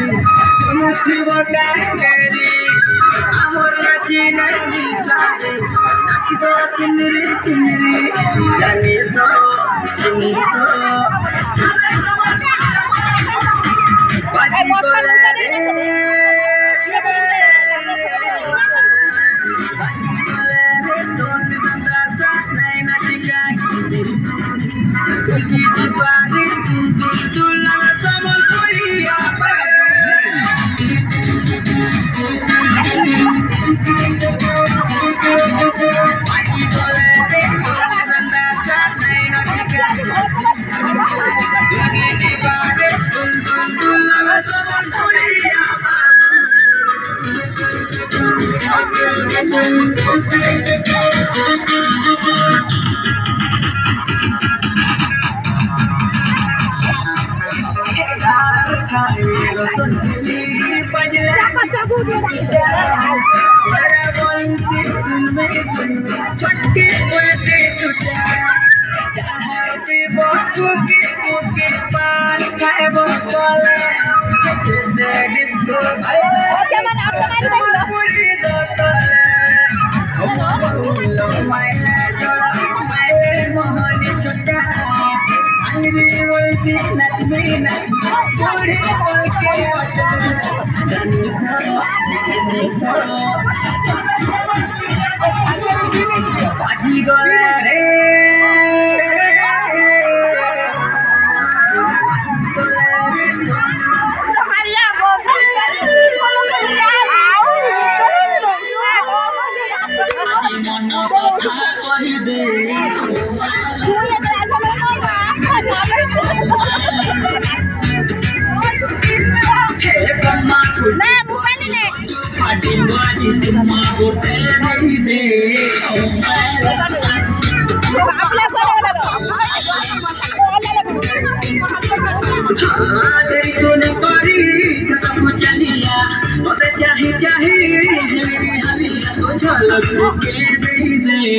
सुनुथिबो काकेरी आमर नाची नाची सारे नाचिबो किनरी किनरी जानी तो बाजी करे छुट्टी से छुट्टा चाहती बापू के पान खाए बोले डिस्को ओके मन आप तुम्हारी मोहन छुट्टा अंगरी वैसी नच में नच थोड़े बोल के बाजी गोले रे झलक के दे